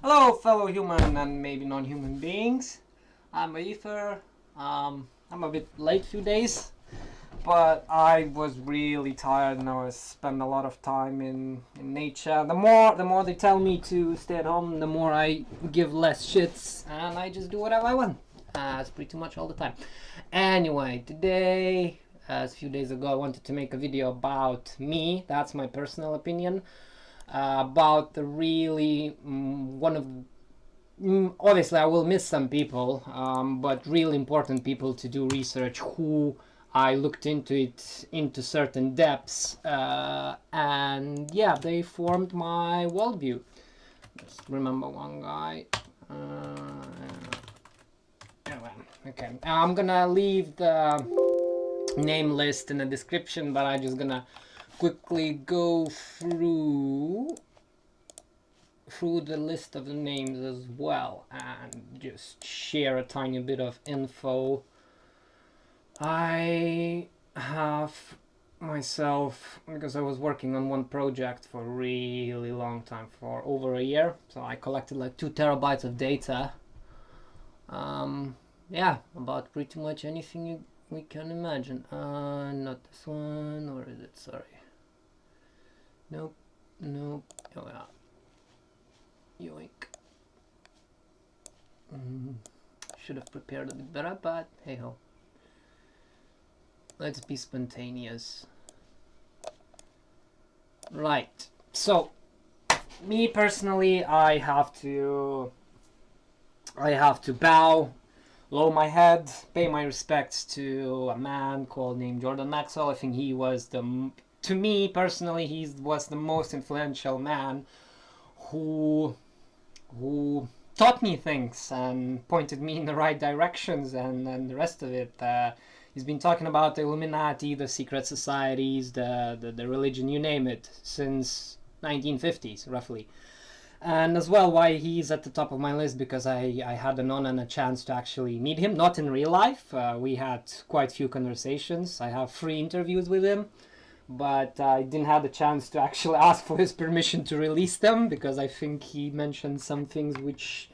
Hello, fellow human and maybe non-human beings. I'm Ether. I'm a bit late few days, but I was really tired and I was spent a lot of time in nature. The more they tell me to stay at home, the more I give less shits and I just do whatever I want. It's pretty much all the time. Anyway, today, as a few days ago, I wanted to make a video about me. That's my personal opinion. About the really obviously I will miss some people, but really important people to do research who I looked into certain depths, and yeah, they formed my worldview. Just remember one guy. Okay, I'm gonna leave the name list in the description, but I'm just gonna quickly go through the list of the names as well and just share a tiny bit of info. I have myself, because I was working on one project for a really long time, for over a year, so I collected like 2 terabytes of data. Yeah, about pretty much anything we can imagine. Not this one, or is it? Sorry. Nope. Oh yeah. Yoink. Should have prepared a bit better, but hey ho. Let's be spontaneous. Right. So, me personally, I have to bow low my head, pay my respects to a man named Jordan Maxwell. I think he was to me personally, he was the most influential man who taught me things and pointed me in the right directions, and the rest of it. He's been talking about the Illuminati, the secret societies, the religion, you name it, since 1950s, roughly. And as well, why he's at the top of my list, because I had an honor and a chance to actually meet him, not in real life. We had quite a few conversations. I have 3 interviews with him, but I didn't have the chance to actually ask for his permission to release them, because I think he mentioned some things which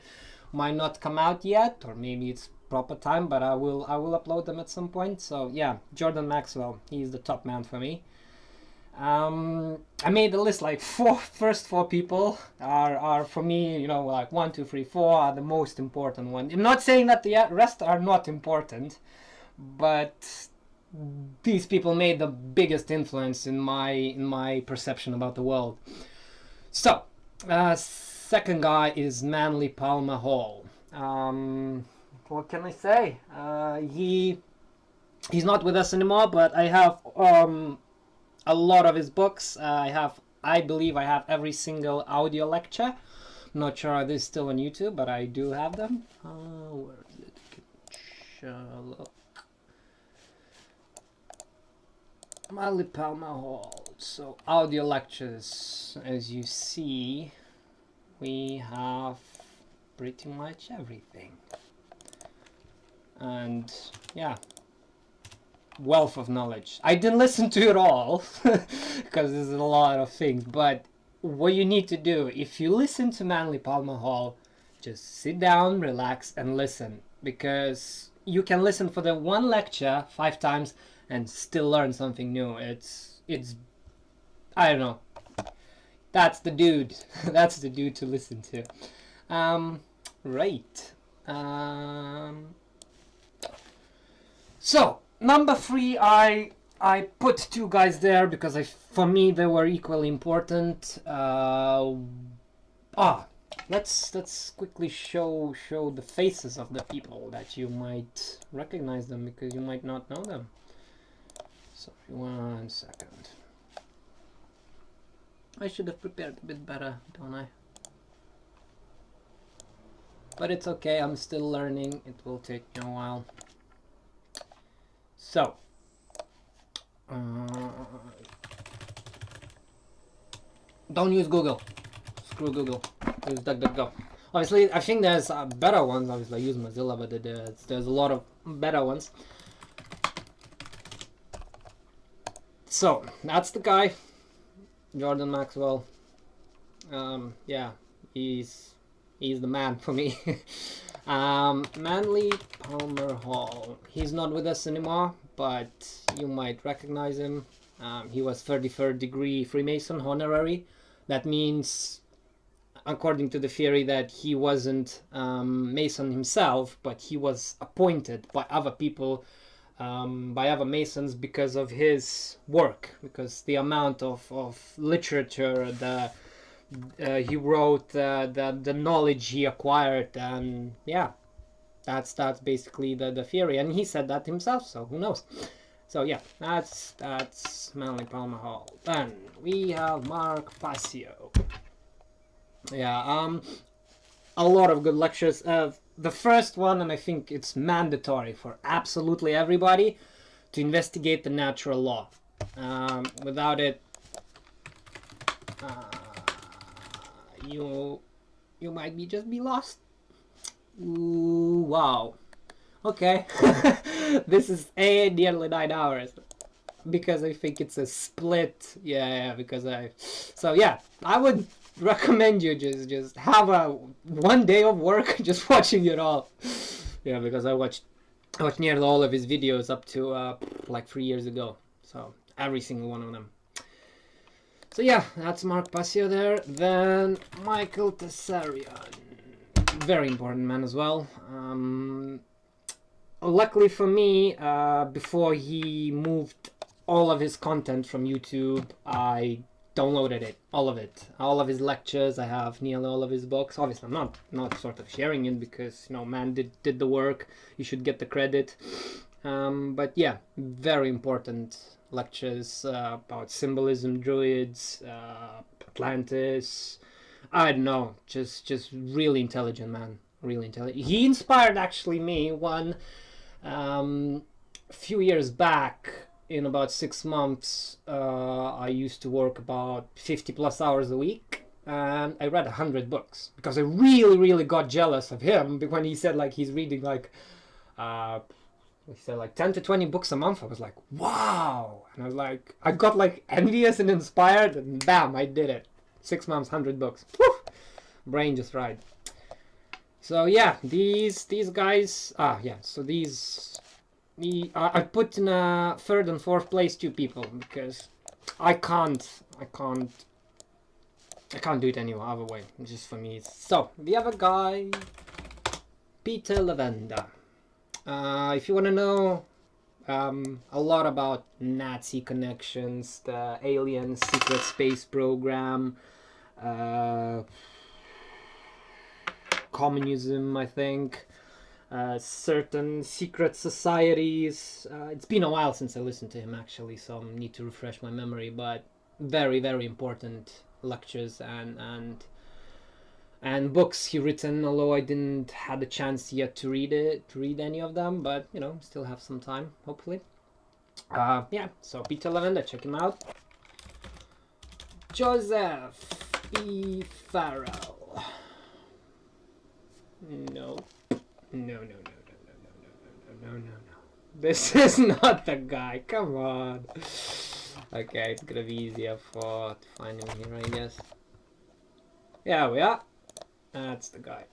might not come out yet, or maybe it's proper time, but I will upload them at some point. So yeah, Jordan Maxwell, he's the top man for me. I made the list, like first 4 people are for me, you know, like 1, 2, 3, 4 are the most important one. I'm not saying that the rest are not important, but these people made the biggest influence in my perception about the world. So, second guy is Manly Palmer Hall. What can I say? He's not with us anymore, but I have a lot of his books. I believe I have every single audio lecture. I'm not sure are they still on YouTube, but I do have them. Where is it? Look. Manly Palmer Hall. So audio lectures, as you see, we have pretty much everything. And yeah, wealth of knowledge. I didn't listen to it all because there's a lot of things, but what you need to do, if you listen to Manly Palmer Hall, just sit down, relax and listen, because you can listen for the one lecture 5 times and still learn something new. It's I don't know. That's the dude. That's the dude to listen to. Right. So number 3, I put 2 guys there because for me they were equally important. Let's quickly show the faces of the people that you might recognize them, because you might not know them. Sorry, 1 second. I should have prepared a bit better, don't I? But it's okay, I'm still learning. It will take me a while. So, don't use Google. Screw Google. Use DuckDuckGo. Obviously, I think there's better ones. Obviously, I use Mozilla, but there's a lot of better ones. So, that's the guy, Jordan Maxwell. Yeah, he's He's the man for me. Manly Palmer Hall. He's not with us anymore, but you might recognize him. He was 33rd degree Freemason honorary. That means, according to the theory, that he wasn't Mason himself, but he was appointed by other people, by other Masons, because of his work, because the amount of literature he wrote, the knowledge he acquired, and yeah, that's basically the theory, and he said that himself, so who knows. So yeah, that's Manly Palmer Hall. Then we have Mark Passio. Yeah, a lot of good lectures. The first one, and I think it's mandatory for absolutely everybody, to investigate the natural law. Without it, you might just be lost. Ooh, wow. Okay. This is nearly 9 hours, because I think it's a split. Yeah, because so yeah, I would recommend you just have a 1 day of work just watching it all. Yeah, because I watched nearly all of his videos up to like 3 years ago, so every single one of them. So yeah, that's Mark Passio there. Then Michael Tsarion, very important man as well. Luckily for me, before he moved all of his content from YouTube, I downloaded it, all of his lectures. I have nearly all of his books. Obviously, I'm not sort of sharing it, because man did the work. You should get the credit. But yeah, very important lectures about symbolism, druids, Atlantis. I don't know, just really intelligent man, really intelligent. He inspired actually me one few years back. In about 6 months, I used to work about 50 plus hours a week, and I read 100 books, because I really got jealous of him when he said like he's reading like he said like 10 to 20 books a month. I was like, wow, and I was like, I got like envious and inspired, and bam, I did it. 6 months, 100 books. Woo! Brain just fried. So yeah, these guys, so these. I put in a 3rd and 4th place 2 people, because I can't do it any other way. Just for me. So the other guy, Peter Levenda. If you want to know a lot about Nazi connections, the alien secret space program, communism, I think. Certain secret societies. It's been a while since I listened to him actually, so I need to refresh my memory, but very important lectures and books he written, although I didn't had the chance yet to read any of them, but still have some time, hopefully. Yeah, so Peter Levenda, check him out. Joseph E. Pharrel. No. This is not the guy. Come on. Okay, it's gonna be easier to find him here, I guess. Yeah, we are. That's the guy.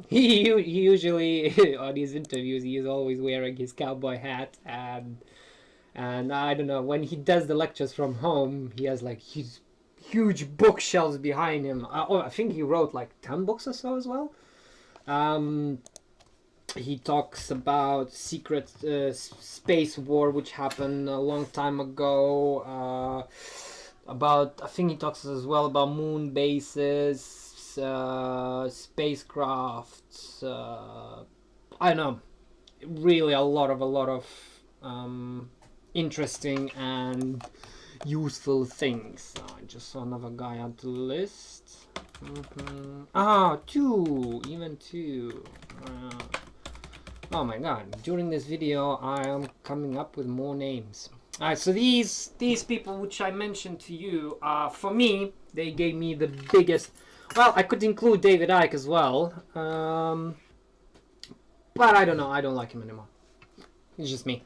He usually on his interviews he is always wearing his cowboy hat, and I don't know, when he does the lectures from home, he has like his huge bookshelves behind him. I think he wrote like 10 books or so as well. He talks about secret space war which happened a long time ago. I think he talks as well about moon bases, spacecrafts. I don't know, really a lot of interesting and useful things. I just saw another guy on the list. Even two. Oh my god, during this video I am coming up with more names. Alright, so these people which I mentioned to you, for me, they gave me the biggest... Well, I could include David Icke as well, but I don't know, I don't like him anymore. It's just me.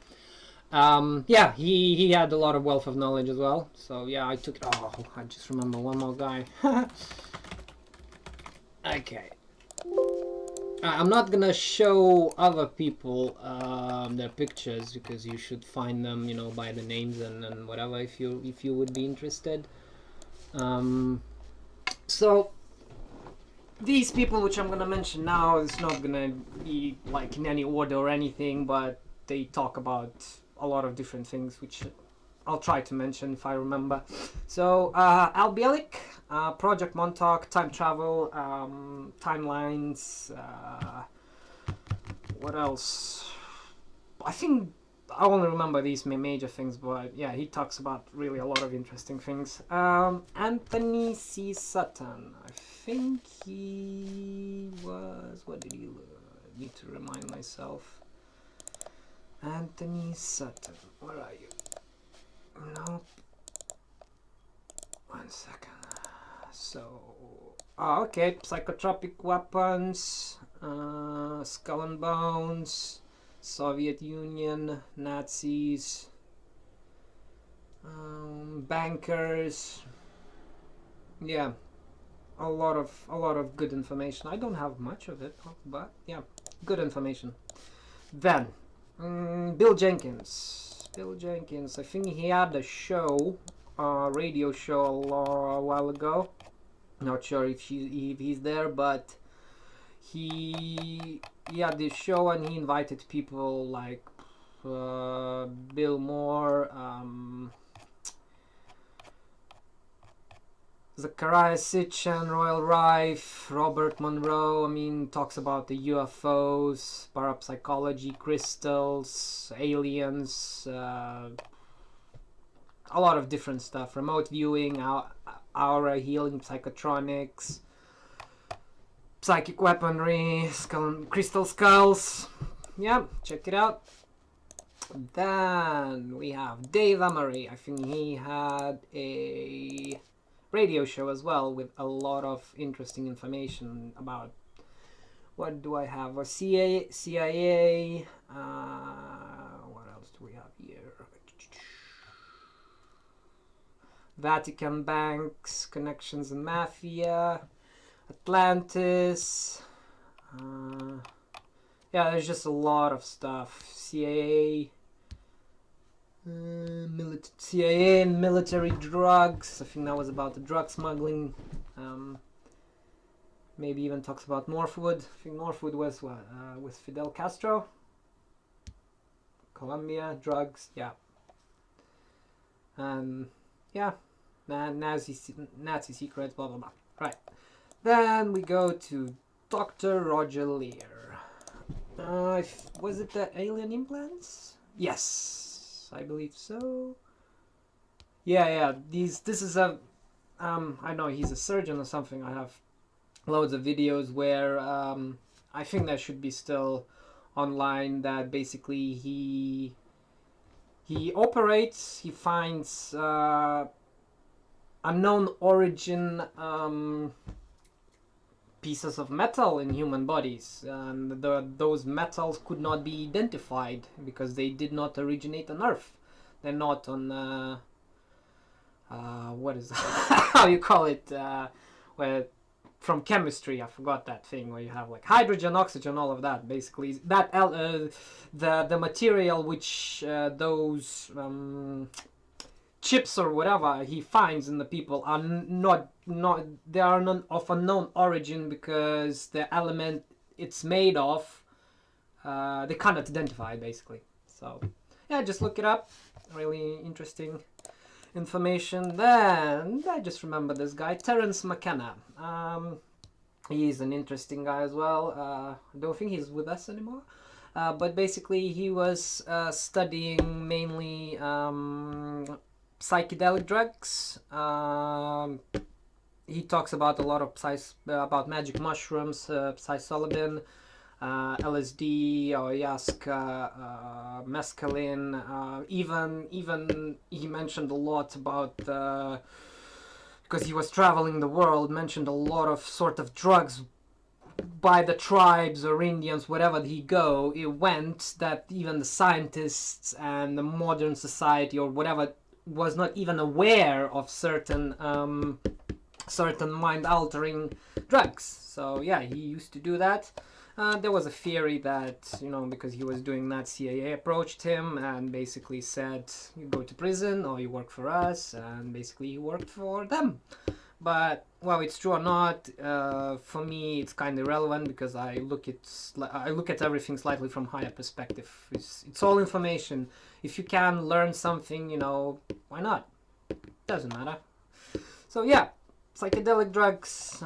Yeah, he had a lot of wealth of knowledge as well, so yeah, I took... Oh, I just remember one more guy. Okay. I'm not gonna show other people their pictures because you should find them, you know, by the names and whatever if you would be interested. So these people which I'm gonna mention now is not gonna be like in any order or anything, but they talk about a lot of different things which I'll try to mention if I remember. So Al Bielik, Project Montauk, time travel, timelines, what else? I think I only remember these major things, but yeah, he talks about really a lot of interesting things. Anthony C. Sutton, I think he was, what did he I need to remind myself. Anthony Sutton, where are you? Nope. 1 second. So, okay, psychotropic weapons, Skull and Bones, Soviet Union, Nazis, bankers. Yeah, a lot of good information. I don't have much of it, but yeah, good information. Then, Bill Jenkins. Bill Jenkins, I think he had a show, radio show a while ago. Not sure if he's there, but he had this show and he invited people like Bill Moore, Zachariah Sitchin, Royal Rife, Robert Monroe. I mean, talks about the UFOs, parapsychology, crystals, aliens, a lot of different stuff. Remote viewing, aura healing, psychotronics, psychic weaponry, crystal skulls. Yeah, check it out. Then we have Dave Emory. I think he had a radio show as well with a lot of interesting information about, what do I have? A CIA, what else do we have here? Vatican banks, connections in mafia, Atlantis. Yeah, there's just a lot of stuff. CIA and military drugs. I think that was about the drug smuggling. Maybe even talks about Northwood. I think Northwood was with Fidel Castro. Colombia, drugs, yeah. Yeah, Nazi secrets, blah blah blah. Right. Then we go to Dr. Roger Lear. Was it the alien implants? Yes, I believe so. Yeah. This is a I know he's a surgeon or something. I have loads of videos where I think that should be still online. That basically he operates. He finds unknown origin pieces of metal in human bodies, and those metals could not be identified because they did not originate on Earth. They're not on what is how you call it, where from chemistry, I forgot that thing where you have like hydrogen, oxygen, all of that. Basically, that the material which those chips or whatever he finds in the people are not they are not of unknown origin because the element it's made of they cannot identify basically. So yeah, just look it up. Really interesting information. Then I just remember this guy, Terence Mckenna. He's an interesting guy as well. I don't think he's with us anymore. But basically he was studying mainly psychedelic drugs. He talks about a lot of about magic mushrooms, psilocybin, LSD, ayahuasca, mescaline. Even he mentioned a lot about because he was traveling the world. Mentioned a lot of sort of drugs by the tribes or Indians, wherever it went, that even the scientists and the modern society or whatever was not even aware of certain mind-altering drugs. So yeah, he used to do that. There was a theory that, you know, because he was doing that, CIA approached him and basically said, you go to prison or you work for us, and basically he worked for them. But well, it's true or not, for me it's kind of irrelevant, because I look at everything slightly from higher perspective. It's all information. If you can learn something, you know, why not? Doesn't matter. So yeah, psychedelic drugs,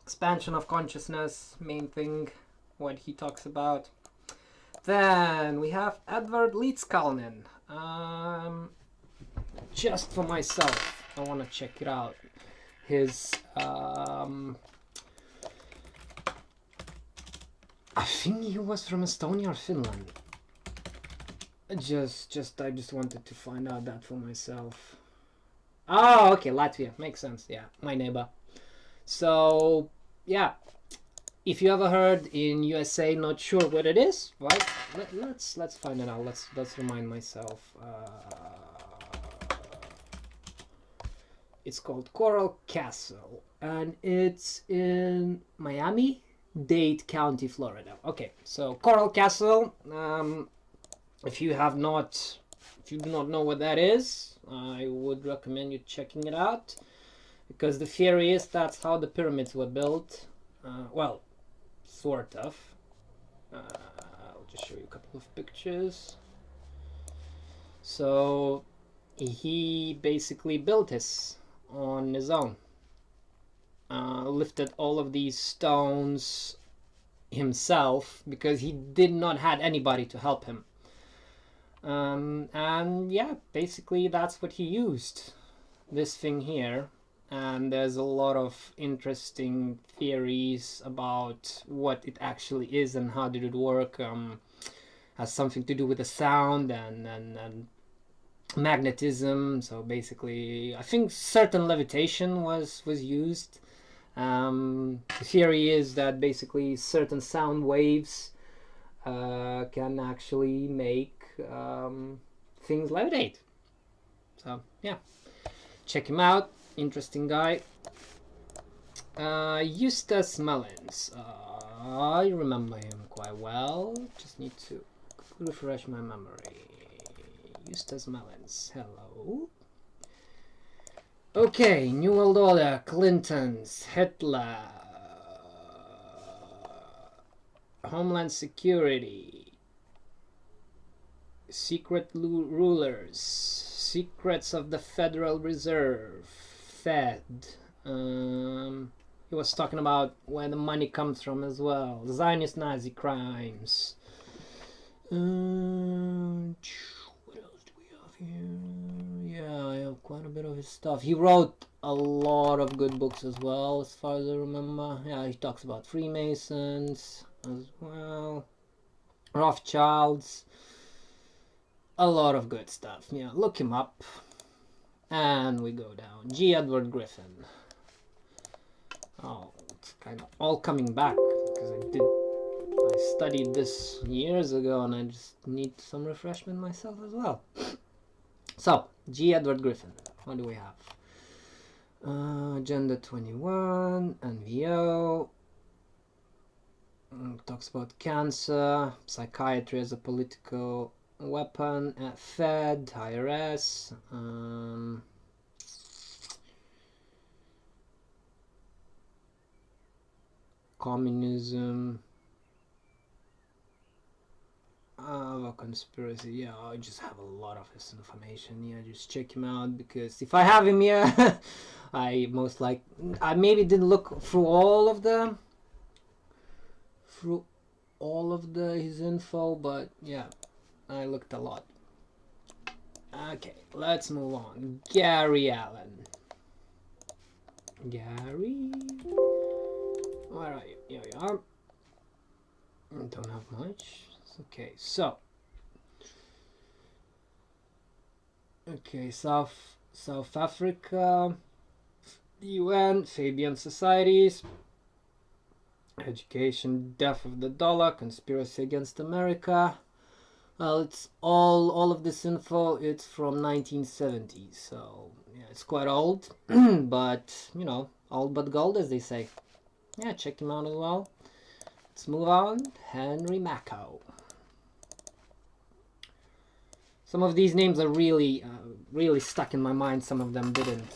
expansion of consciousness, main thing, what he talks about. Then we have Edward Leedskalnin. Just for myself, I want to check it out. His, I think he was from Estonia or Finland. I just wanted to find out that for myself. Oh, okay, Latvia, makes sense. Yeah, my neighbor. So yeah, if you ever heard in USA, not sure what it is, right? Let's find it out. Let's remind myself. It's called Coral Castle, and it's in Miami-Dade County, Florida. Okay, so Coral Castle. If you do not know what that is, I would recommend you checking it out, because the theory is that's how the pyramids were built. Well, sort of. I'll just show you a couple of pictures. So he basically built this on his own. Lifted all of these stones himself, because he did not have anybody to help him. And yeah, basically that's what he used, this thing here. And there's a lot of interesting theories about what it actually is and how did it work. Has something to do with the sound and magnetism. So basically, I think certain levitation was used. The theory is that basically certain sound waves can actually make things levitate. So yeah, check him out. Interesting guy. Esutace Mullins. I remember him quite well. Just need to refresh my memory. Esutace Mullins. Hello. Okay, New World Order, Clintons, Hitler, Homeland Security, Secret Rulers, Secrets of the Federal Reserve, Fed. He was talking about where the money comes from as well. Zionist Nazi crimes. What else do we have here? Yeah, I have quite a bit of his stuff. He wrote a lot of good books as well, as far as I remember. Yeah, he talks about Freemasons as well. Rothschilds. A lot of good stuff. Yeah, look him up. And we go down. G. Edward Griffin. Oh, it's kind of all coming back, because I studied this years ago and I just need some refreshment myself as well. So, G. Edward Griffin. What do we have? Agenda 21, NVO. Talks about cancer, psychiatry as a political weapon, Fed, IRS, communism, a conspiracy. Yeah, I just have a lot of his information. Yeah, just check him out, because if I have him here, I maybe didn't look through all of his info, but yeah, I looked a lot. Okay, let's move on. Gary Allen. Gary? Where are you? Here you are. Don't have much. Okay, so. Okay, South Africa, UN, Fabian Societies, Education, Death of the Dollar, Conspiracy Against America. Well, it's all of this info, it's from 1970s, so yeah, it's quite old, but, you know, old but gold, as they say. Yeah, check him out as well. Let's move on. Henry Makow. Some of these names are really stuck in my mind. Some of them didn't.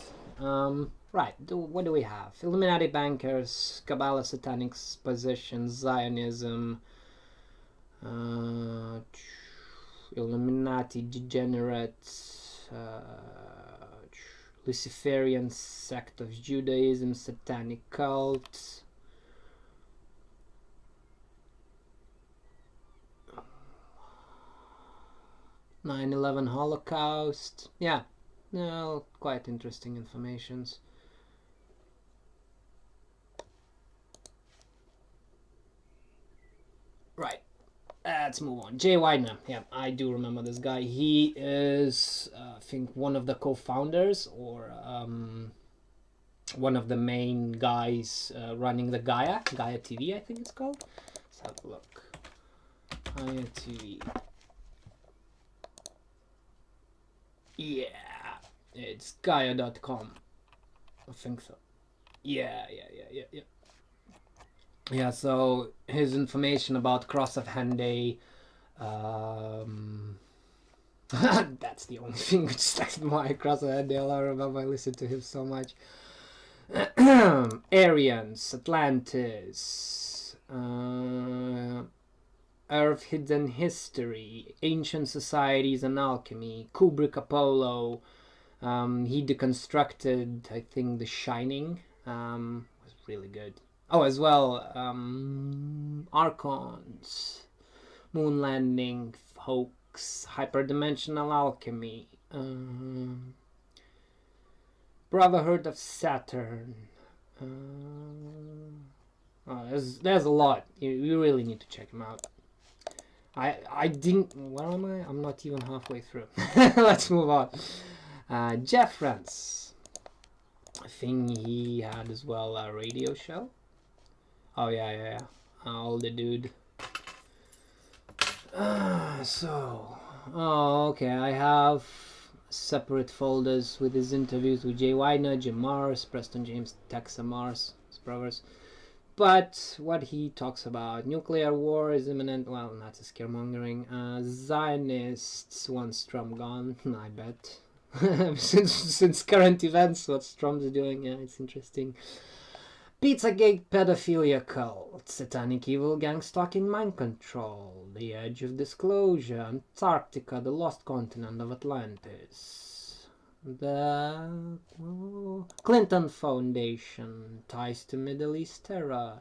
Right. What do we have? Illuminati bankers, Kabbalah, satanic positions, Zionism, Illuminati degenerates, Luciferian sect of Judaism, satanic cult. "9/11 Holocaust." Yeah, no, quite interesting informations. Right, let's move on. Jay Weidner. Yeah, I do remember this guy. He is, I think, one of the co-founders or one of the main guys running the Gaia TV, I think it's called. Let's have a look. Gaia TV. Yeah, it's Gaia.com. I think so. Yeah. Yeah, so his information about Cross of Henday, that's the only thing which stuck in my Cross of Henday. I remember I listened to him so much. Aryans, Atlantis, Earth Hidden History, Ancient Societies and Alchemy, Kubrick Apollo. He deconstructed, I think, The Shining. Was really good. Oh, as well, Archons, Moon Landing, Hoax, Hyperdimensional Alchemy, Brotherhood of Saturn. There's a lot. You really need to check them out. I didn't. Where am I? I'm not even halfway through. Let's move on. Jeff Rense. I think he had as well a radio show. Oh yeah. Older dude. Okay. I have separate folders with his interviews with Jay Weidner, Jim Mars, Preston James, Texa Mars, his brothers. But what he talks about, nuclear war is imminent. Well, Nazi scaremongering. Zionists want Trump gone. I bet. since current events, what Trump's doing, yeah, it's interesting. Pizzagate pedophilia cult, satanic evil gang stalking mind control, the edge of disclosure, Antarctica, the lost continent of Atlantis, the Clinton Foundation, ties to Middle East terror,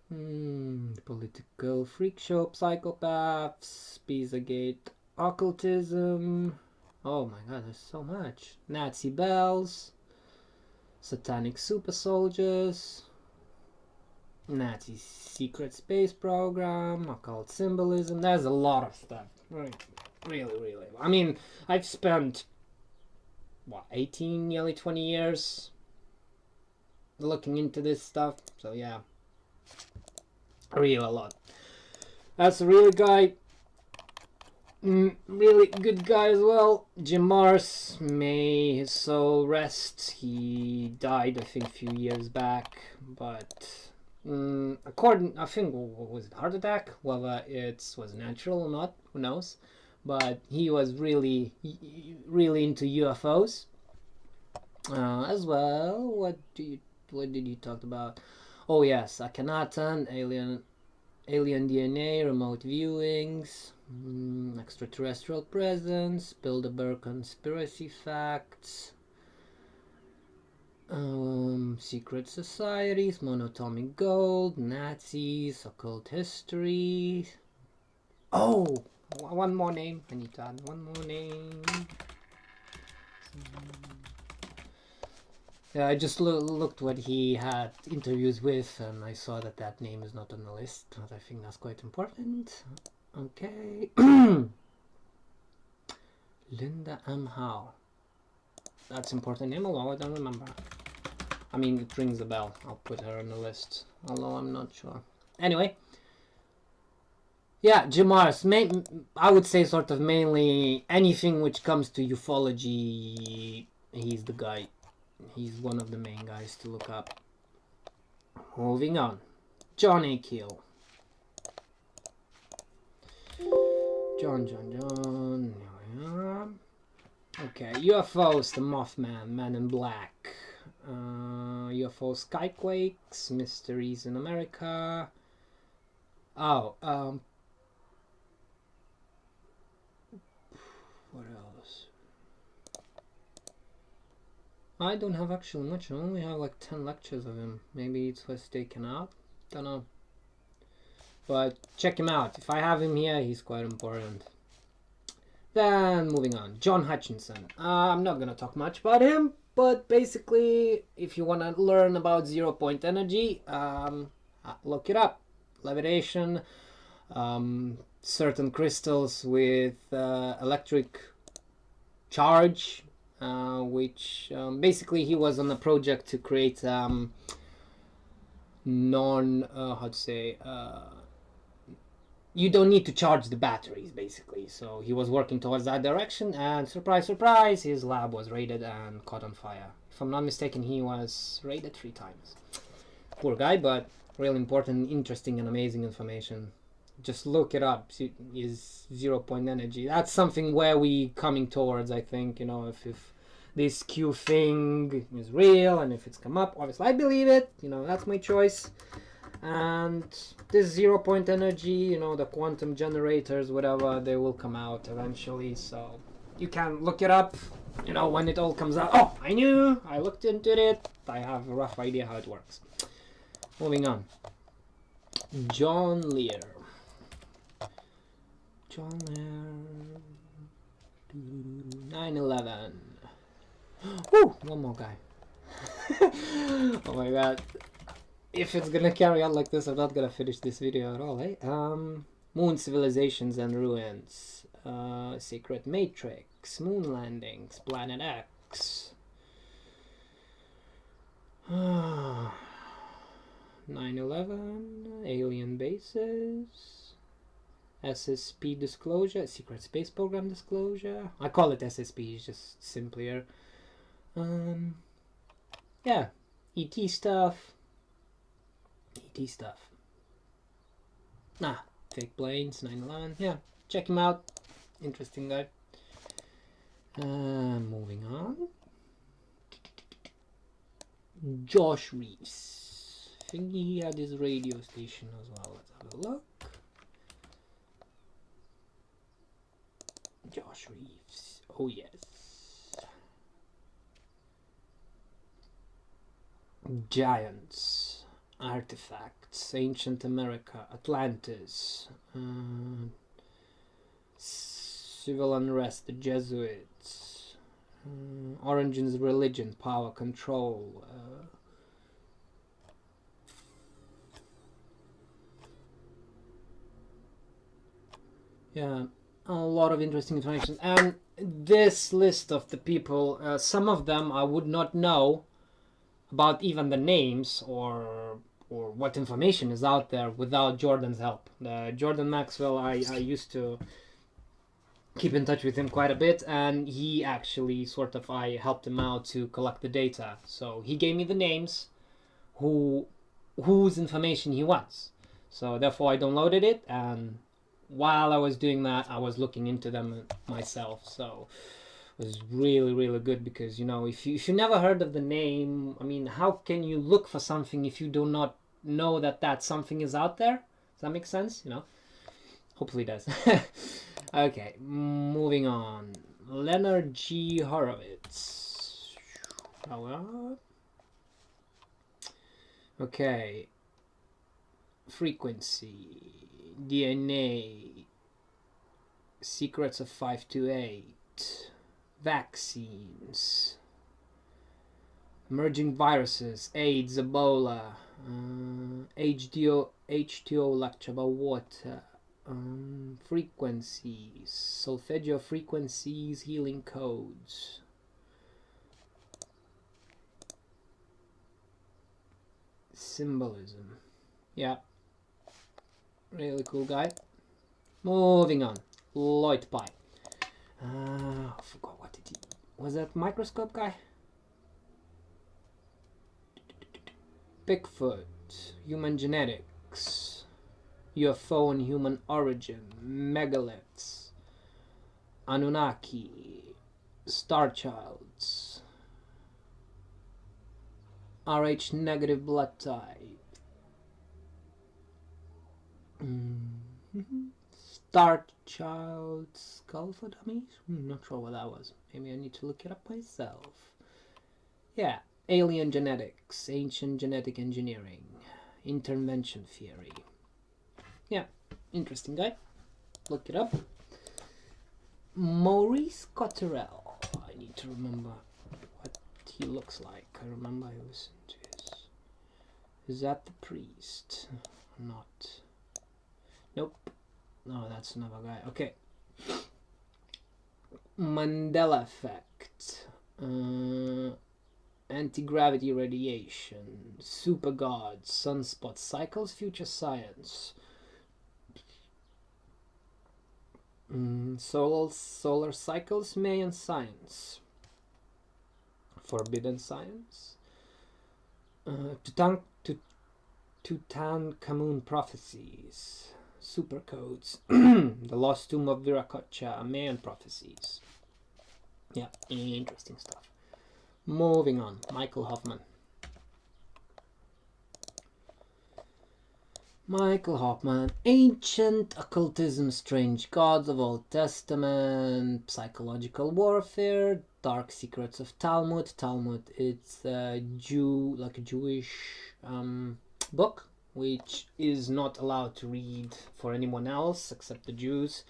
political freak show, psychopaths, Pizzagate, occultism. Oh my god, there's so much. Nazi bells, satanic super soldiers, Nazi secret space program, occult symbolism. There's a lot of stuff. Right. Really. I mean, I've spent, 18, nearly 20 years looking into this stuff. So yeah, really a lot. That's a really guy. Really good guy as well. Jim Mars, may his soul rest. He died, I think, a few years back, but according, I think, was it heart attack? Whether it was natural or not, who knows? But he was really into UFOs as well. What did you talk about? Oh yes, Akhenaten, alien DNA, remote viewings, extraterrestrial presence, Bilderberg conspiracy facts, secret societies, monatomic gold, Nazis, occult history. Oh, one more name. I need to add one more name. Yeah, I just looked what he had interviews with, and I saw that name is not on the list, but I think that's quite important. Okay. Linda M. Howe. That's important name, although I don't remember. I mean, it rings a bell. I'll put her on the list, although I'm not sure. Anyway. Yeah, Jim Mars. I would say sort of mainly anything which comes to ufology, he's the guy. He's one of the main guys to look up. Moving on. John A. Keel. John. Okay, UFOs, the Mothman, Man in Black. UFO Skyquakes, Mysteries in America. Oh, what else? I don't have actually much. I only have like 10 lectures of him. Maybe it was taken out. Don't know. But check him out. If I have him here, he's quite important. Then moving on, John Hutchinson. I'm not gonna talk much about him, but basically, if you wanna learn about 0-point energy, look it up. Levitation, certain crystals with electric charge, which basically he was on a project to create you don't need to charge the batteries, basically. So he was working towards that direction, and surprise, surprise, his lab was raided and caught on fire. If I'm not mistaken, he was raided 3 times. Poor guy, but real important, interesting, and amazing information. Just look it up. Is 0-point energy. That's something where we coming towards, I think, you know, if this Q thing is real and if it's come up, obviously I believe it, you know, that's my choice. And this 0-point energy, you know, the quantum generators, whatever, they will come out eventually. So you can look it up, you know, when it all comes out. Oh, I knew, I looked into it, I have a rough idea how it works. Moving on. John Lear. John Lear. 9/11. Woo! One more guy. Oh my god. If it's gonna carry on like this, I'm not gonna finish this video at all, eh? Moon civilizations and ruins. Secret Matrix. Moon landings. Planet X. 9/11. Alien bases. SSP disclosure. Secret Space Program disclosure. I call it SSP, it's just simpler. Yeah. ET stuff. Fake planes, 9/11. Yeah, check him out. Interesting guy. Moving on. Josh Reeves. I think he had his radio station as well. Let's have a look. Josh Reeves. Oh yes. Giants. Artifacts, Ancient America, Atlantis, Civil Unrest, the Jesuits, Origins Religion, Power Control, yeah, a lot of interesting information. And this list of the people, some of them I would not know about even the names or what information is out there without Jordan's help. Jordan Maxwell, I used to keep in touch with him quite a bit, and he actually I helped him out to collect the data. So he gave me the names, whose information he wants. So therefore I downloaded it, and while I was doing that, I was looking into them myself. So it was really, really good, because, you know, if you never heard of the name, I mean, how can you look for something if you do not know that something is out there? Does that make sense? You know, hopefully it does. Okay, moving on. Leonard G Horowitz. Okay, frequency, DNA, secrets of 528, vaccines, emerging viruses, AIDS, Ebola, H2O lecture about water, frequencies, solfeggio frequencies, healing codes. Symbolism. Yeah. Really cool guy. Moving on. Lloyd Pye. I forgot what did he... Was that microscope guy? Bigfoot. Human genetics. Bielik's UFO and Human Origin, Megaliths, Anunnaki, Starchilds, Rh negative blood type, Starchild skull for dummies? Not sure what that was. Maybe I need to look it up myself. Yeah, alien genetics, ancient genetic engineering, intervention theory. Yeah, interesting guy. Look it up. Maurice Cotterell. I need to remember what he looks like. I remember I listened to his. Is that the priest? Not. Nope. No, that's another guy. Okay. Mandela effect. Anti-gravity radiation. Super gods. Sunspot cycles. Future science. Solar cycles. Mayan science. Forbidden science. Tutankhamun prophecies. Supercodes. The Lost Tomb of Viracocha. Mayan prophecies. Yeah, interesting stuff. Moving on. Michael Hoffman. Michael Hoffman. Ancient occultism, strange gods of Old Testament, psychological warfare, dark secrets of Talmud. Talmud, it's a Jewish book, which is not allowed to read for anyone else except the Jews.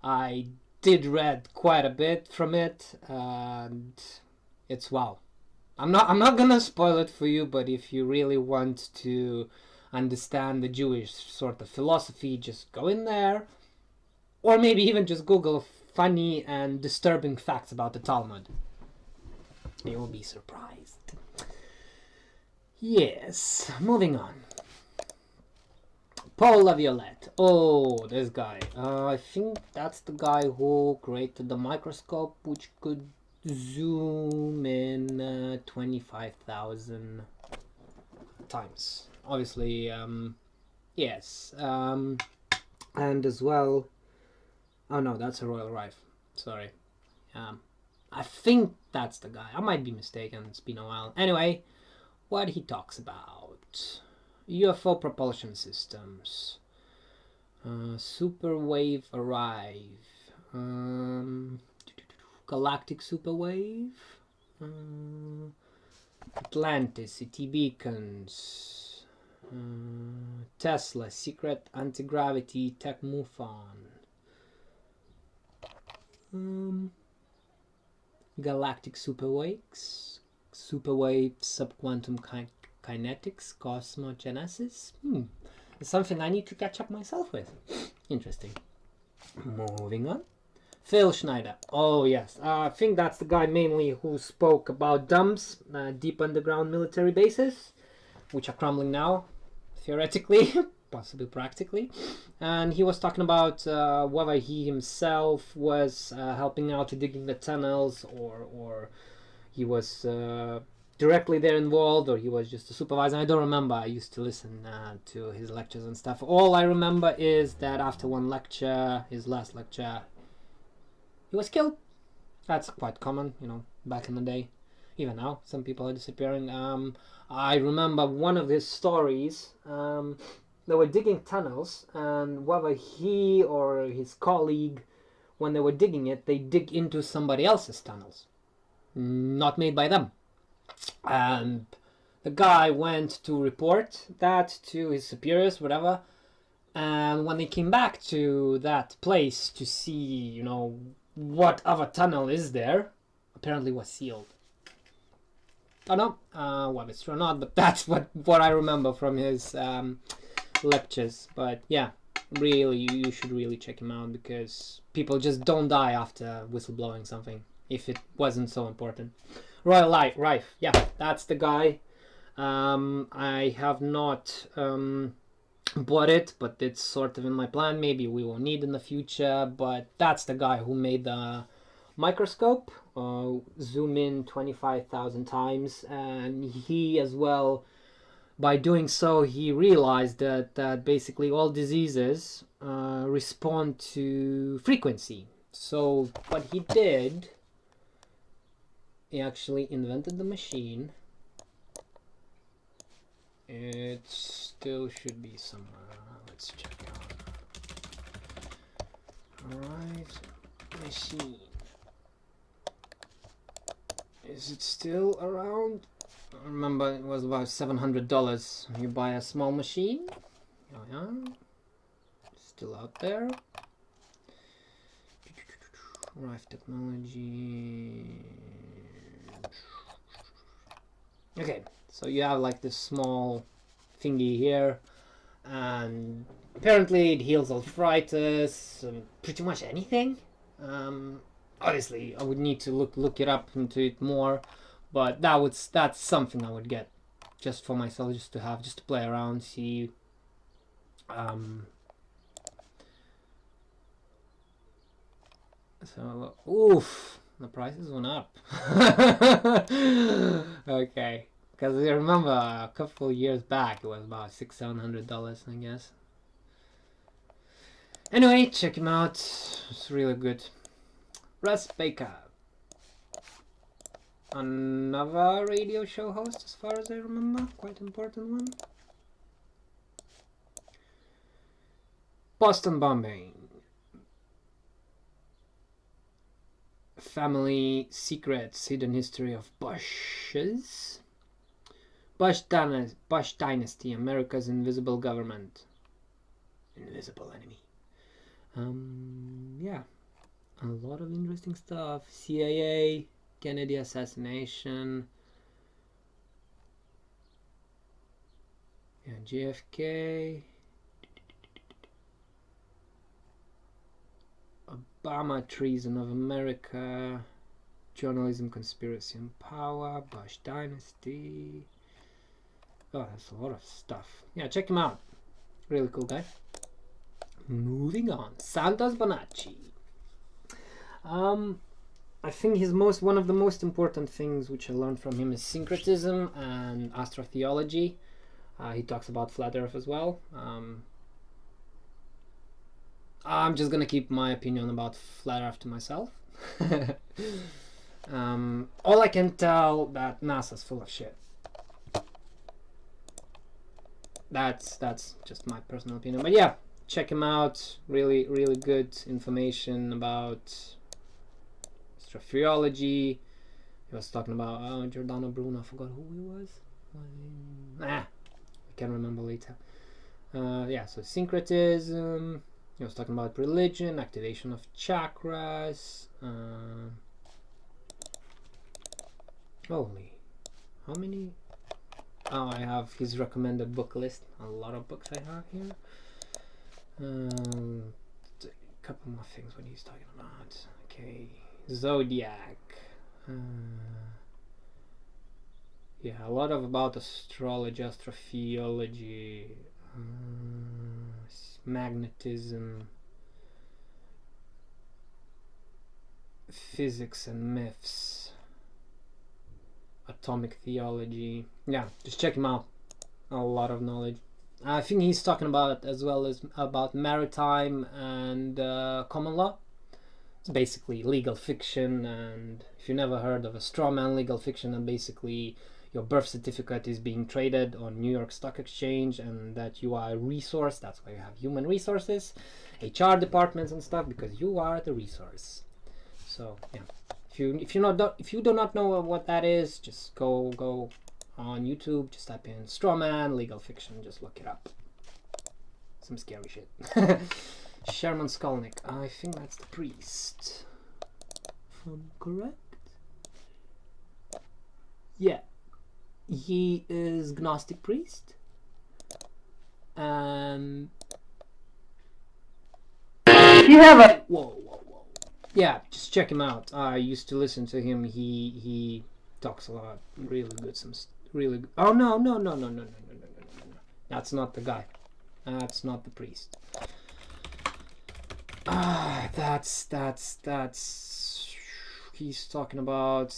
I did read quite a bit from it, and it's wow. I'm not gonna spoil it for you, but if you really want to understand the Jewish sort of philosophy, just go in there, or maybe even just Google funny and disturbing facts about the Talmud. You will be surprised. Yes, moving on. Paul Laviolette. Oh, this guy. I think that's the guy who created the microscope, which could zoom in 25,000 times. Obviously, yes. And as well... Oh no, that's a Royal Rife. Sorry. I think that's the guy. I might be mistaken. It's been a while. Anyway, what he talks about... UFO propulsion systems. Superwave arrive. Galactic superwave. Atlantis, city beacons. Tesla, secret anti-gravity tech MUFON. Galactic superwaves. Superwave subquantum kinetics, cosmogenesis. It's something I need to catch up myself with. Interesting. Moving on. Phil Schneider. Oh yes, I think that's the guy mainly who spoke about dumps, deep underground military bases, which are crumbling now, theoretically, possibly practically. And he was talking about whether he himself was helping out to digging the tunnels, or he was directly there involved, or he was just a supervisor. I don't remember. I used to listen to his lectures and stuff. All I remember is that after one lecture, his last lecture, he was killed. That's quite common, back in the day. Even now, some people are disappearing. I remember one of his stories. They were digging tunnels, and whether he or his colleague, when they were digging it, they dig into somebody else's tunnels, not made by them. And the guy went to report that to his superiors, whatever. And when they came back to that place to see, what other tunnel is there, apparently was sealed. I don't know whether it's true or not, but that's what I remember from his lectures. But yeah, really, you should really check him out, because people just don't die after whistleblowing something if it wasn't so important. Royal Rife, yeah, that's the guy. I have not bought it, but it's sort of in my plan. Maybe we will need in the future, but that's the guy who made the microscope, zoom in 25,000 times, and he as well by doing so, he realized that basically all diseases respond to frequency. So what he did, he actually invented the machine. It still should be somewhere. Let's check it out. Alright, machine. Is it still around? I remember it was about $700. You buy a small machine. Oh yeah. Still out there. Rife technology. Okay, so you have like this small thingy here, and apparently it heals arthritis and pretty much anything. Obviously, I would need to look it up into it more, but that's something I would get just for myself, just to have, just to play around, see. So, oof, the prices went up. Okay, because I remember a couple of years back it was about $600-700, I guess. Anyway, check him out. It's really good. Russ Baker, another radio show host, as far as I remember, quite important one. Boston bombing. Family secrets, hidden history of Bushes. Bush Dynasty, America's invisible government. Invisible enemy. Yeah. A lot of interesting stuff. CIA, Kennedy assassination. Yeah, JFK. Obama, treason of America. Journalism, conspiracy and power. Bush Dynasty. Oh, that's a lot of stuff. Yeah, check him out. Really cool guy. Moving on. Santos Bonacci. I think one of the most important things which I learned from him is syncretism and astrotheology. He talks about flat Earth as well. I'm just gonna keep my opinion about flat Earth to myself. All I can tell that NASA's full of shit. That's just my personal opinion. But yeah, check him out. Really, really good information about astrotheology. He was talking about Giordano Bruno. I forgot who he was. I can remember later. Yeah, so syncretism. He was talking about religion, activation of chakras. Holy, how many? Oh, I have his recommended book list. A lot of books I have here. A couple more things what he's talking about. Okay, Zodiac. Yeah, a lot about astrology, astrotheology, magnetism, physics and myths, atomic theology. Yeah, just check him out. A lot of knowledge. I think he's talking about as well as about maritime and common law. It's basically legal fiction, and if you never heard of a straw man legal fiction, then basically your birth certificate is being traded on New York Stock Exchange, and that you are a resource. That's why you have human resources, HR departments and stuff, because you are the resource. So yeah, if you do not know what that is, just go on YouTube, just type in straw man legal fiction, just look it up. Some scary shit. Sherman Skolnick, I think that's the priest, if I'm correct. Yeah, he is Gnostic priest. You have a whoa. Yeah, just check him out. I used to listen to him. He talks a lot. Really good. Really good. Oh no. That's not the guy. That's not the priest. That's he's talking about.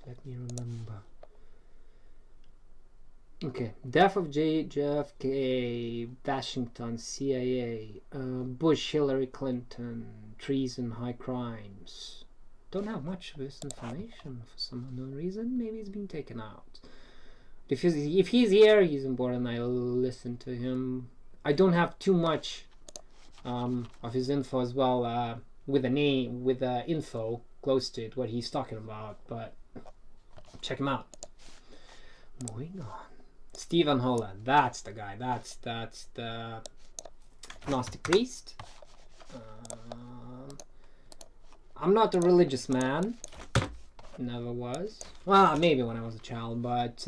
Let me remember. Okay, death of JFK, Washington, CIA, Bush, Hillary Clinton, treason, high crimes. Don't have much of this information for some unknown reason. Maybe it's been taken out. If he's here, he's important. I'll listen to him. I don't have too much of his info as well, with a name, with info close to it, what he's talking about. But check him out. Moving on. Stephan Hoeller, that's the guy. That's the Gnostic priest. I'm not a religious man. Never was. Well, maybe when I was a child, but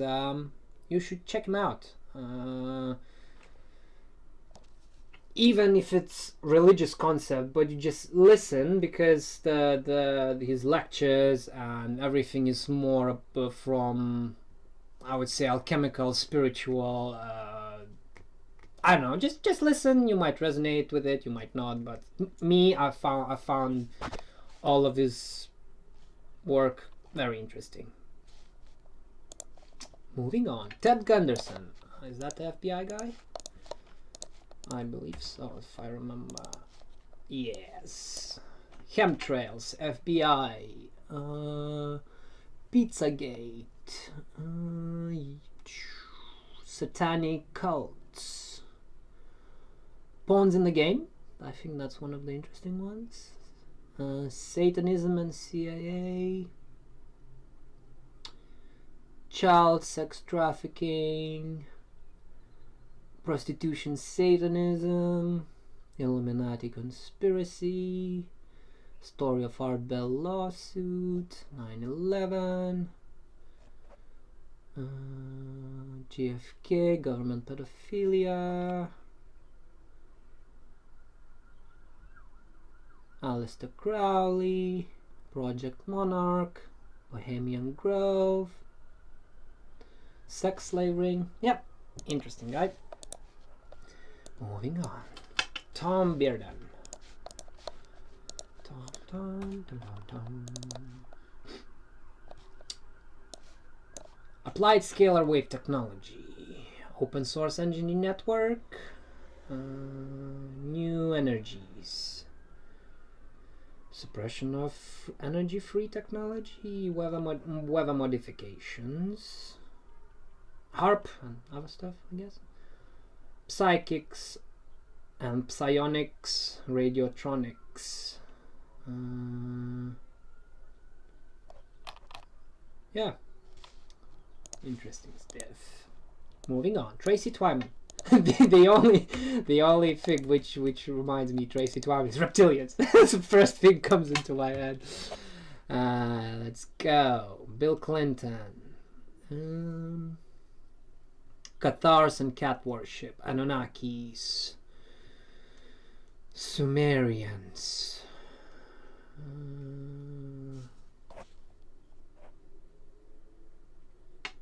you should check him out. Even if it's religious concept, but you just listen, because his lectures and everything is more from, I would say, alchemical, spiritual. I don't know. Just listen. You might resonate with it. You might not. But me, I found all of his work very interesting. Moving on. Ted Gunderson. Is that the FBI guy? I believe so, if I remember. Yes. Chemtrails, FBI, Pizzagate, satanic cults, pawns in the game. I think that's one of the interesting ones. Satanism and CIA, child sex trafficking, prostitution, Satanism, Illuminati conspiracy, story of Art Bell lawsuit, 9/11, JFK, government pedophilia, Aleister Crowley, Project Monarch, Bohemian Grove, sex slavering. Yep, interesting guy. Moving on. Tom Bearden. Applied scalar wave technology. Open source engineering network. New energies. Suppression of energy-free technology. Weather modifications. HARP and other stuff, I guess. Psychics and psionics, radiotronics. Yeah, interesting stuff. Moving on. Tracy Twyman. the only thing which reminds me Tracy Twyman is reptilians. That's the first thing comes into my head. Let's go. Bill Clinton. Cathars and cat worship, Anunnakis, Sumerians,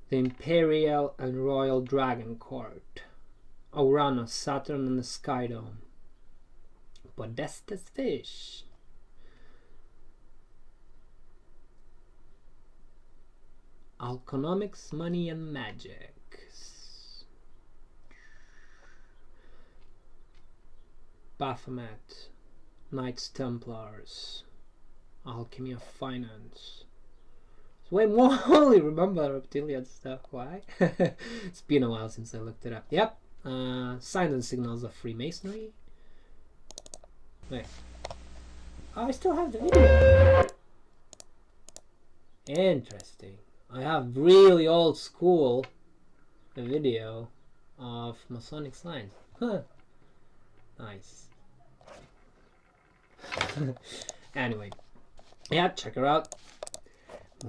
the Imperial and Royal Dragon Court, Uranus, Saturn and the Sky Dome, Podestus fish, Alconomics, money and magic, Baphomet, Knights Templars, Alchemy of Finance. So way more only remember reptilian stuff. Why? It's been a while since I looked it up. Yep. Signs and signals of Freemasonry. Wait. Oh, I still have the video. Interesting. I have really old school video of Masonic signs. Huh. Nice. Anyway, yeah, check her out.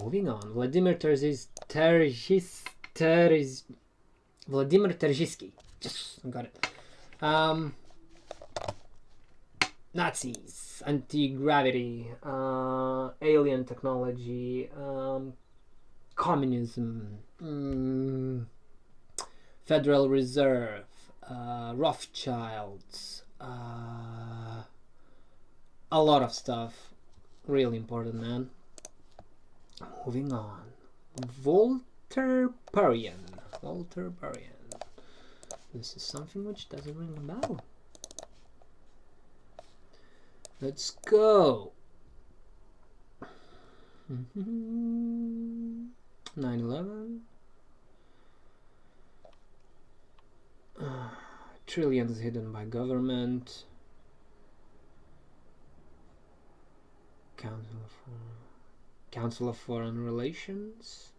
Moving on. Vladimir Terziski. Yes, I got it. Nazis, anti-gravity, alien technology, communism, Federal Reserve, Rothschilds, a lot of stuff. Really important, man. Moving on. Walter Purian. Walter Burian. This is something which doesn't ring a bell. Let's go. 9/11. Trillions hidden by government. Council of Foreign Relations.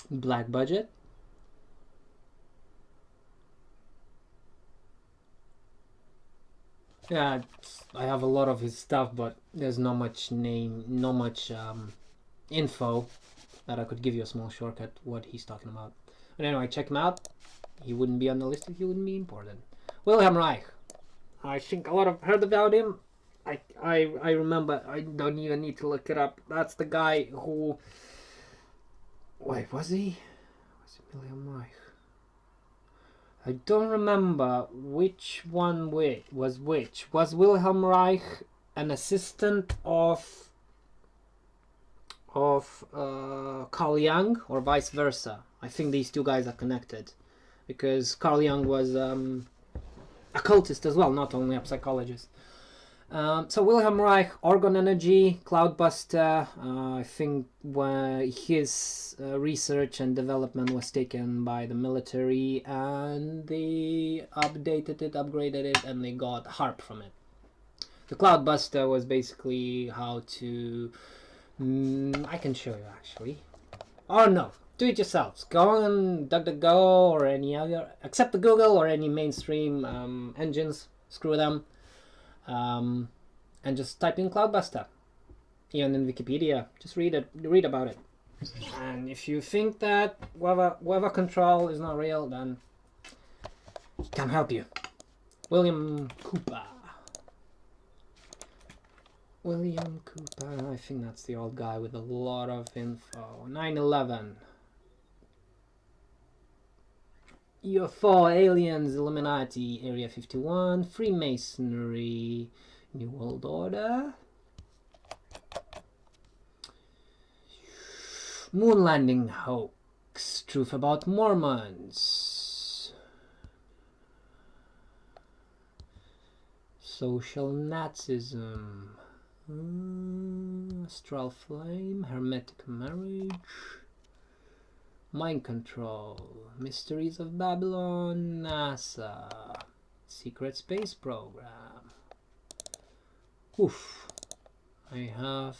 Black Budget. Yeah, I have a lot of his stuff, but there's not much info that I could give you a small shortcut what he's talking about. But anyway, check him out. He wouldn't be on the list if he wouldn't be important. Willhelm Reich. I think a lot of heard about him. I remember. I don't even need to look it up. That's the guy who. Wait, was he? Was it Willhelm Reich? I don't remember which one was which. Was Willhelm Reich an assistant of Carl Jung or vice versa? I think these two guys are connected because Carl Jung was occultist as well, not only a psychologist. So Willhelm Reich, Orgon Energy, Cloudbuster, I think his research and development was taken by the military and they updated it, upgraded it, and they got HARP from it. The Cloudbuster was basically how to... I can show you actually. Oh no, do it yourselves. Go on DuckDuckGo or any other, except the Google or any mainstream engines, screw them. And just type in Cloudbuster. Even in Wikipedia, just read about it. And if you think that weather control is not real, then it can help you. William Cooper. I think that's the old guy with a lot of info. 9/11. UFO, aliens, Illuminati, Area 51, Freemasonry, New World Order, Moon landing hoax, truth about Mormons, social Nazism, astral flame, hermetic marriage, mind control, mysteries of Babylon, NASA, secret space program. Oof, I have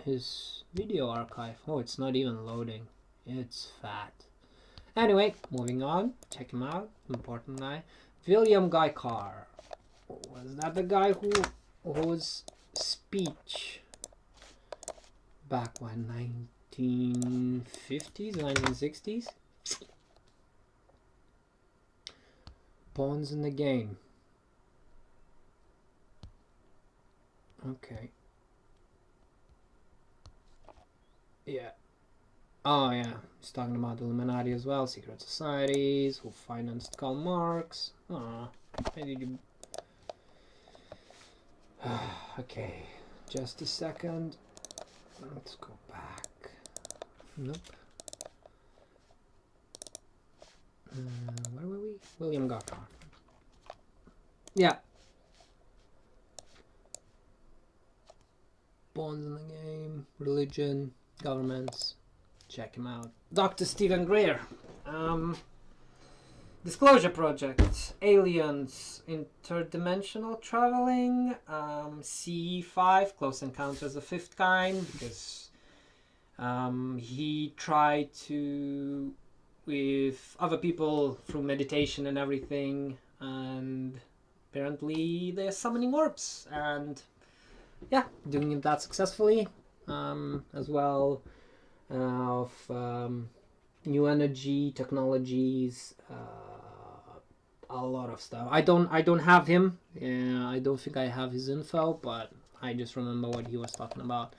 his video archive. Oh, it's not even loading. It's fat. Anyway, moving on. Check him out. Important guy. William Guy Carr. Was that the guy whose speech back when 1950s, 1960s? Pawns in the game. Okay. Yeah. Oh yeah, he's talking about the Illuminati as well, secret societies, who financed Karl Marx. Why did you... Okay, just a second. Let's go back. Nope. Where were we? William Guy Carr. Yeah. Bonds in the game, religion, governments. Check him out. Dr. Stephen Greer. Disclosure Project. Aliens. Interdimensional traveling. C5. Close Encounters of Fifth Kind. Because he tried to, with other people through meditation and everything. And apparently they're summoning orbs. And yeah, doing that successfully. As well of new energy technologies, a lot of stuff. I don't have him. I don't think I have his info, but I just remember what he was talking about.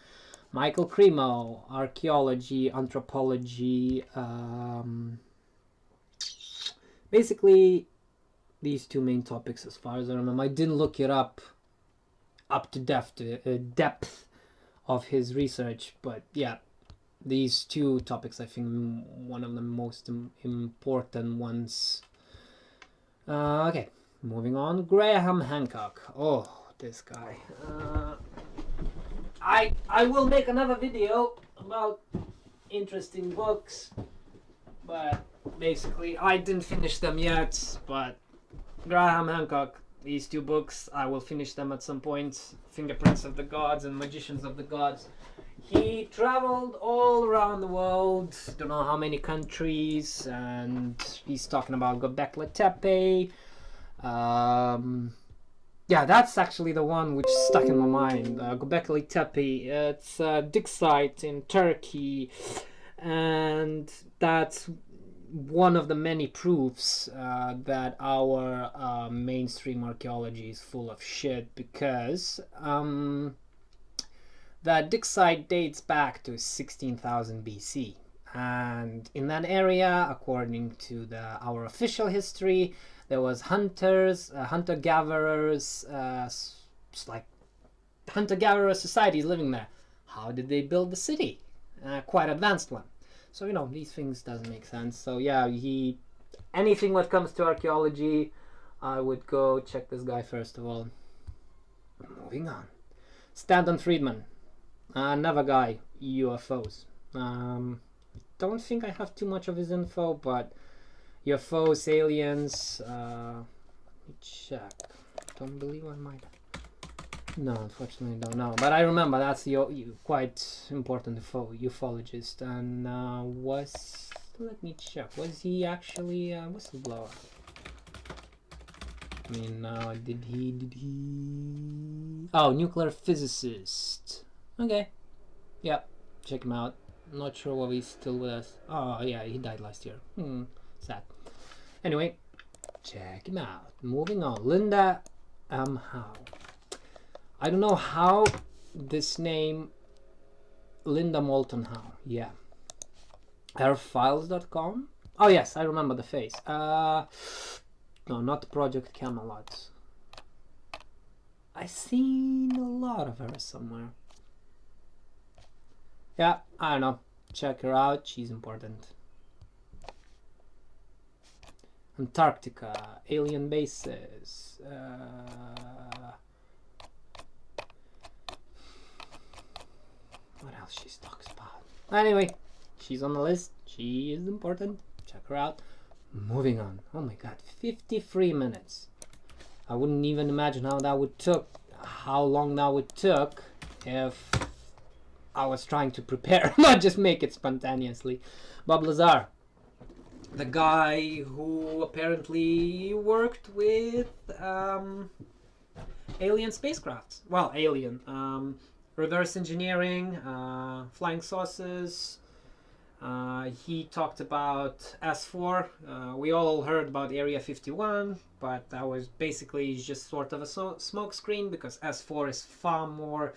Michael Cremo, archaeology, anthropology, basically these two main topics as far as I remember. I didn't look it up to depth of his research, but yeah, these two topics, I think, one of the most important ones. Okay, moving on. Graham Hancock. Oh, this guy. I will make another video about interesting books, but basically I didn't finish them yet. But Graham Hancock, these two books, I will finish them at some point. Fingerprints of the Gods and Magicians of the Gods. He traveled all around the world, don't know how many countries, and he's talking about Göbekli Tepe. Yeah, that's actually the one which stuck in my mind. Göbekli Tepe, it's a dig site in Turkey, and that's one of the many proofs that our mainstream archaeology is full of shit, because that dig site dates back to 16,000 BC, and in that area, according to our official history, there was hunters, hunter-gatherers, like hunter-gatherer societies living there. How did they build the city? Quite advanced one. So, you know, these things doesn't make sense. So yeah, anything what comes to archaeology, I would go check this guy first of all. Moving on. Stanton Friedman. Another guy, UFOs. Don't think I have too much of his info, but UFOs, aliens, let me check. Don't believe I might. No, unfortunately I don't know. But I remember that's quite important ufologist. And let me check. Was he actually a whistleblower? I mean, did he? Oh, nuclear physicist. Okay. Yep. Check him out. Not sure whether he's still with us. Oh, yeah, he died last year. Sad. Anyway, check him out. Moving on. Linda Howe. I don't know how this name, Linda Moulton Howe. Yeah. Airfiles.com. Oh yes, I remember the face. No, not Project Camelot. I've seen a lot of her somewhere. Yeah, I don't know. Check her out. She's important. Antarctica, alien bases. What else she talks about? Anyway, she's on the list. She is important. Check her out. Moving on. Oh my god, 53 minutes. I wouldn't even imagine how long that would took if I was trying to prepare, not just make it spontaneously. Bob Lazar, the guy who apparently worked with alien spacecrafts. Well, alien. Reverse engineering, flying saucers. He talked about S4. We all heard about Area 51, but that was basically just sort of a smoke screen, because S4 is far more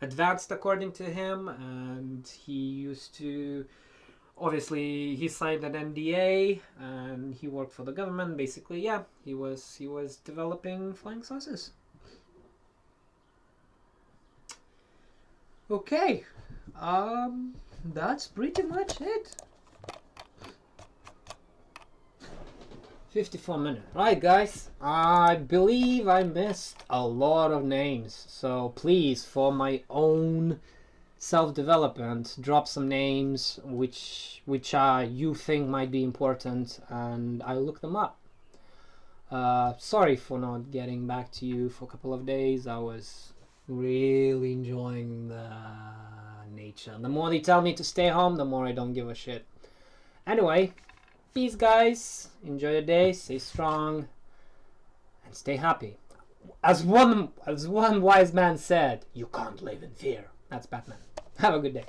advanced according to him, and he used to, obviously he signed an NDA and he worked for the government. Basically, yeah, he was developing flying saucers. Okay, that's pretty much it. 54 minutes. Right, guys, I believe I missed a lot of names, so please, for my own self-development, drop some names which you think might be important, and I'll look them up. Sorry for not getting back to you for a couple of days. I was really enjoying the nature. The more they tell me to stay home, the more I don't give a shit. Anyway, peace, guys. Enjoy your day. Stay strong and stay happy. As one wise man said, you can't live in fear. That's Batman. Have a good day.